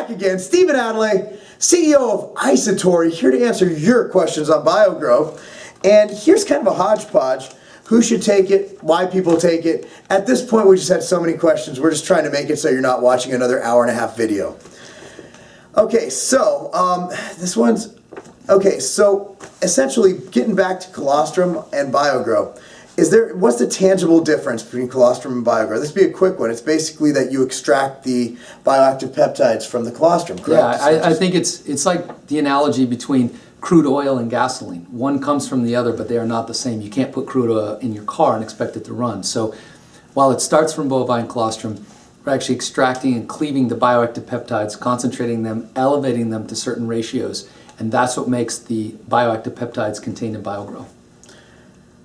back again. Stephen Adley, CEO of ISatori, here to answer your questions on Bio-Gro. And here's kind of a hodgepodge. Who should take it? Why people take it? At this point, we just had so many questions. We're just trying to make it so you're not watching another hour-and-a-half video. Okay, so so essentially getting back to colostrum and Bio-Gro. What's the tangible difference between colostrum and Bio-Gro? This would be a quick one. It's basically that you extract the bioactive peptides from the colostrum, correct? Yeah, I think it's like the analogy between crude oil and gasoline. One comes from the other, but they are not the same. You can't put crude oil in your car and expect it to run. So while it starts from bovine colostrum, we're actually extracting and cleaving the bioactive peptides, concentrating them, elevating them to certain ratios, and that's what makes the bioactive peptides contained in Bio-Gro.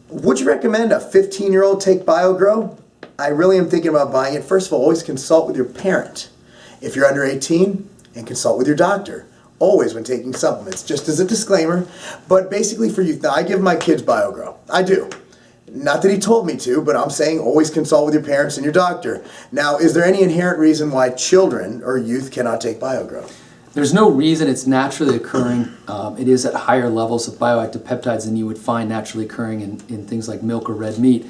Would you recommend a 15-year-old take Bio-Gro? I really am thinking about buying it. First of all, always consult with your parent. If you're under 18, and consult with your doctor. Always when taking supplements, just as a disclaimer. But basically for youth, now I give my kids Bio-Gro. I do. Not that he told me to, but I'm saying always consult with your parents and your doctor. Now, is there any inherent reason why children or youth cannot take Bio-Gro? There's no reason. It's naturally occurring. It is at higher levels of bioactive peptides than you would find naturally occurring in things like milk or red meat.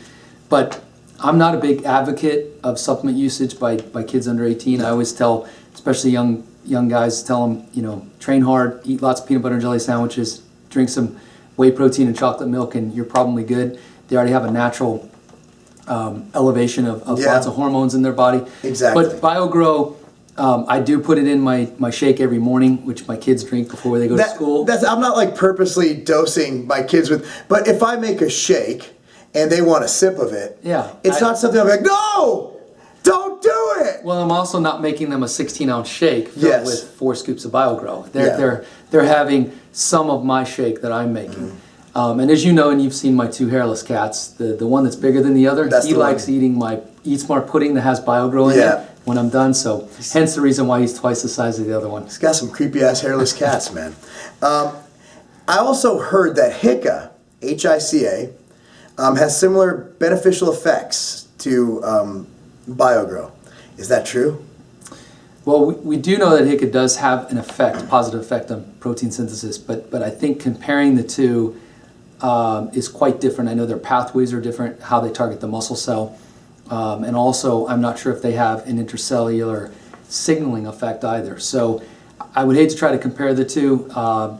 But I'm not a big advocate of supplement usage by kids under 18. I always tell, especially young guys, tell them, train hard, eat lots of peanut butter and jelly sandwiches, drink some whey protein and chocolate milk, and you're probably good. They already have a natural elevation of lots of hormones in their body. Exactly. But Bio-Gro, I do put it in my shake every morning, which my kids drink before they go to school. I'm not like purposely dosing my kids with, but if I make a shake and they want a sip of it, it's not something I'm like, no, don't do it. Well, I'm also not making them a 16-ounce shake filled with 4 scoops of Bio-Gro. They're having some of my shake that I'm making. And as you know, and you've seen my 2 hairless cats, the one that's bigger than the other, he likes eating my Eat Smart pudding that has Bio-Gro in it when I'm done. So hence the reason why he's twice the size of the other one. He's got some creepy ass hairless cats, man. I also heard that HICA, H-I-C-A, has similar beneficial effects to Bio-Gro. Is that true? Well, we do know that HICA does have an effect, positive effect on protein synthesis, but I think comparing the two is quite different. I know their pathways are different, how they target the muscle cell, and also I'm not sure if they have an intercellular signaling effect either. So I would hate to try to compare the two.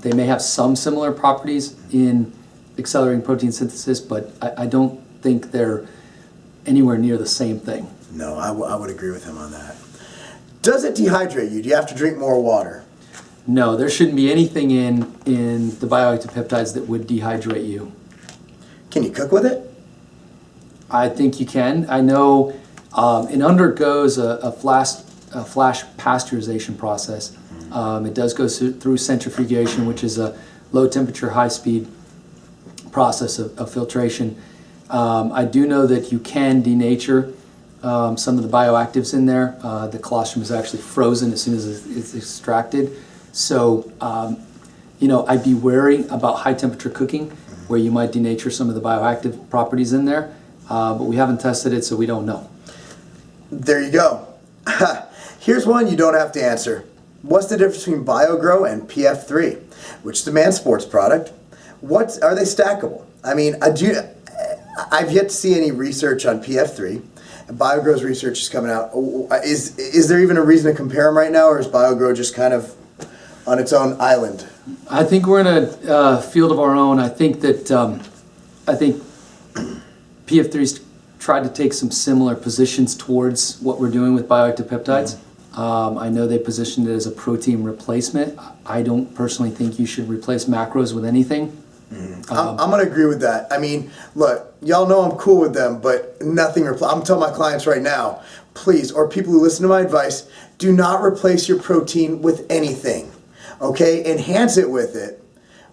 They may have some similar properties in accelerating protein synthesis, but I don't think they're anywhere near the same thing. No, I would agree with him on that. Does it dehydrate you? Do you have to drink more water? No, there shouldn't be anything in the bioactive peptides that would dehydrate you. Can you cook with it? I think you can. I know it undergoes a flash pasteurization process. It does go through centrifugation, which is a low temperature, high speed process of filtration. I do know that you can denature some of the bioactives in there. The colostrum is actually frozen as soon as it's extracted. So, I'd be wary about high temperature cooking where you might denature some of the bioactive properties in there, but we haven't tested it, so we don't know. There you go. Here's one you don't have to answer. What's the difference between Bio-Gro and PF3, which is a man sports product? Are they stackable? I mean, I've yet to see any research on PF3. Bio-Gro's research is coming out. Is there even a reason to compare them right now, or is Bio-Gro just kind of on its own island? I think we're in a field of our own. I think that PF3's tried to take some similar positions towards what we're doing with bioactive peptides. I know they positioned it as a protein replacement. I don't personally think you should replace macros with anything. I'm going to agree with that. I mean, look, y'all know I'm cool with them, but nothing. I'm telling my clients right now, please, or people who listen to my advice, do not replace your protein with anything. Okay? Enhance it with it,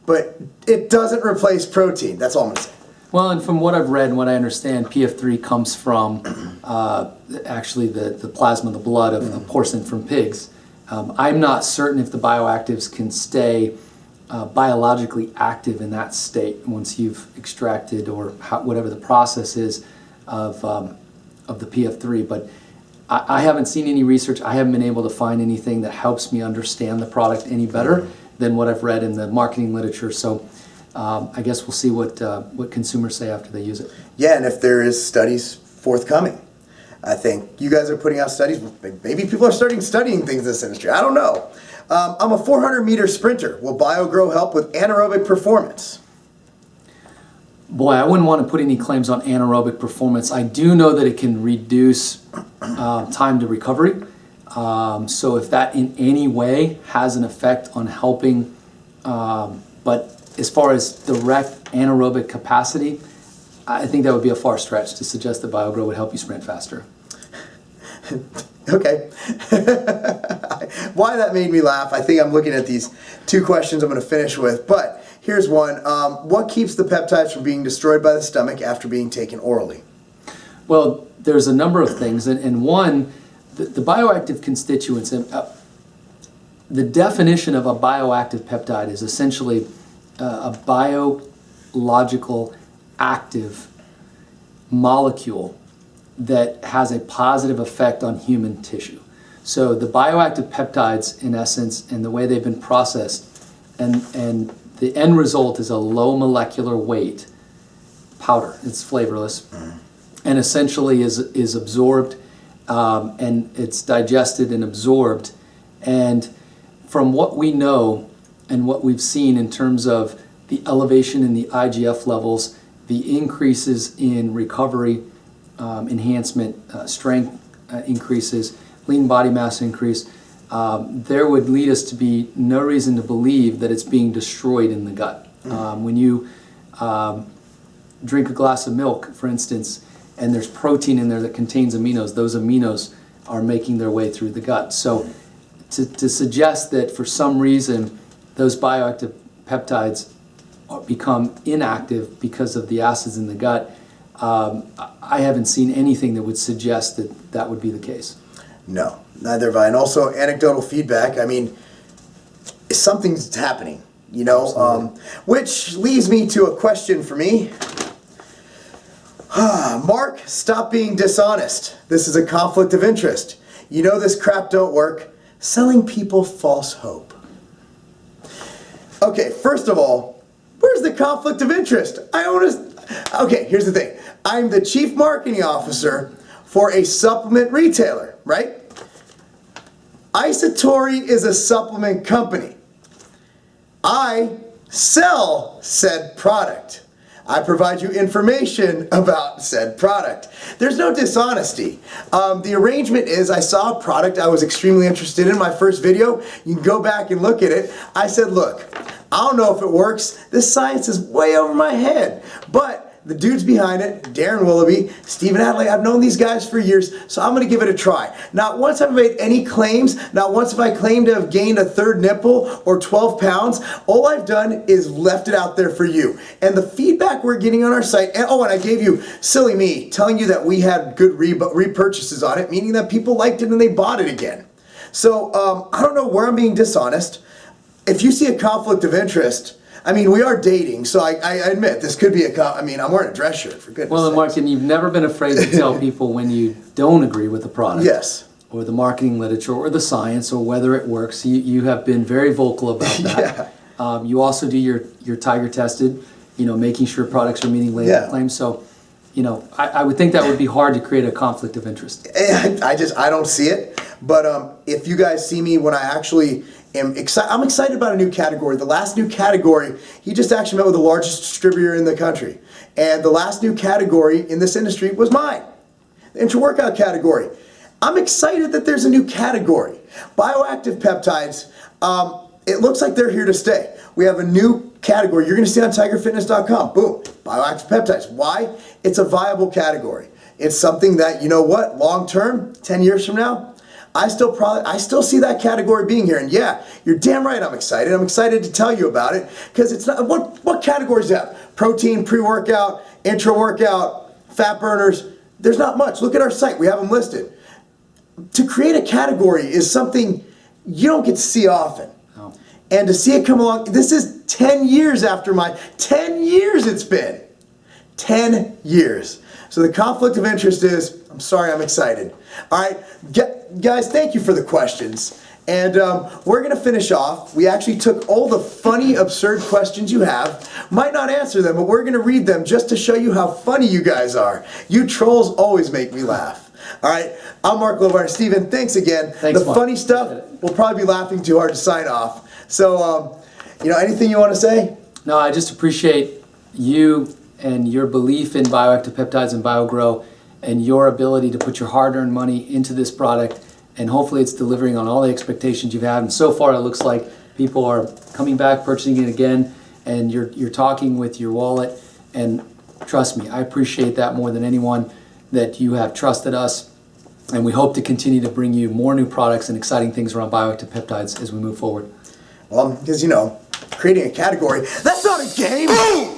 but it doesn't replace protein. That's all I'm going to say. Well, and from what I've read and what I understand, PF3 comes from actually the plasma, the blood of porcine from pigs. I'm not certain if the bioactives can stay biologically active in that state once you've extracted or whatever the process is of the PF3. But I haven't seen any research. I haven't been able to find anything that helps me understand the product any better than what I've read in the marketing literature. So I guess we'll see what consumers say after they use it. Yeah, and if there is studies forthcoming. I think you guys are putting out studies. Maybe people are studying things in this industry. I don't know. I'm a 400-meter sprinter. Will Bio-Gro help with anaerobic performance? Boy, I wouldn't want to put any claims on anaerobic performance. I do know that it can reduce time to recovery. So if that in any way has an effect on helping, but as far as direct anaerobic capacity, I think that would be a far stretch to suggest that Bio-Gro would help you sprint faster. Okay. Why that made me laugh, I think I'm looking at these two questions I'm going to finish with, but here's one. What keeps the peptides from being destroyed by the stomach after being taken orally? Well, there's a number of things, and one, the bioactive constituents, the definition of a bioactive peptide is essentially a biological active molecule that has a positive effect on human tissue. So the bioactive peptides, in essence, and the way they've been processed, and the end result is a low molecular weight powder. It's flavorless, and essentially is absorbed, and it's digested and absorbed. And from what we know and what we've seen in terms of the elevation in the IGF levels, the increases in recovery, enhancement, strength increases, lean body mass increase, there would lead us to be no reason to believe that it's being destroyed in the gut. When you drink a glass of milk, for instance, and there's protein in there that contains aminos, those aminos are making their way through the gut. So to suggest that for some reason those bioactive peptides become inactive because of the acids in the gut, I haven't seen anything that would suggest that that would be the case. No, neither have I. And also anecdotal feedback. I mean, something's happening, you know, which leads me to a question for me. Mark, stop being dishonest. This is a conflict of interest. You know this crap don't work. Selling people false hope. Okay, first of all, where's the conflict of interest? Okay, here's the thing. I'm the chief marketing officer for a supplement retailer, right? ISatori is a supplement company. I sell said product. I provide you information about said product. There's no dishonesty. The arrangement is I saw a product I was extremely interested in my first video. You can go back and look at it. I said, look, I don't know if it works. This science is way over my head. But the dudes behind it, Darren Willoughby, Stephen Adley, I've known these guys for years, so I'm going to give it a try. Not once have I made any claims, not once have I claimed to have gained a third nipple or 12 pounds. All I've done is left it out there for you. And the feedback we're getting on our site, and I gave you, silly me, telling you that we had good repurchases on it, meaning that people liked it and they bought it again. So I don't know where I'm being dishonest. If you see a conflict of interest, I mean, we are dating, so I admit this could be I'm wearing a dress shirt, for goodness Well, and sakes. Mark, and you've never been afraid to tell people when you don't agree with the product. Yes. Or the marketing literature, or the science, or whether it works. You have been very vocal about that. Yeah. You also do your Tiger tested, making sure products are meeting label claims. So, I would think that would be hard to create a conflict of interest. I don't see it. But if you guys see me when I actually am excited, I'm excited about a new category. The last new category, he just actually met with the largest distributor in the country. And the last new category in this industry was mine, the intra-workout category. I'm excited that there's a new category. Bioactive peptides, it looks like they're here to stay. We have a new category. You're going to see on tigerfitness.com. Boom, bioactive peptides. Why? It's a viable category. It's something that, you know what, long term, 10 years from now, I still see that category being here. And yeah, you're damn right I'm excited. I'm excited to tell you about it because it's not, what categories do you have? Protein, pre-workout, intra-workout, fat burners. There's not much. Look at our site. We have them listed. To create a category is something you don't get to see often. No. And to see it come along, this is 10 years after 10 years it's been. 10 years. So the conflict of interest is, I'm sorry, I'm excited. All right, guys, thank you for the questions. And we're going to finish off. We actually took all the funny, absurd questions you have. Might not answer them, but we're going to read them just to show you how funny you guys are. You trolls always make me laugh. All right, I'm Marc Lobliner. Steven, thanks again. Thanks, Marc. Funny stuff, we'll probably be laughing too hard to sign off. So, anything you want to say? No, I just appreciate you and your belief in bioactive peptides and Bio-Gro and your ability to put your hard-earned money into this product, and hopefully it's delivering on all the expectations you've had. And so far it looks like people are coming back, purchasing it again, and you're talking with your wallet. And trust me, I appreciate that more than anyone, that you have trusted us, and we hope to continue to bring you more new products and exciting things around bioactive peptides as we move forward. Well, because, creating a category, that's not a game!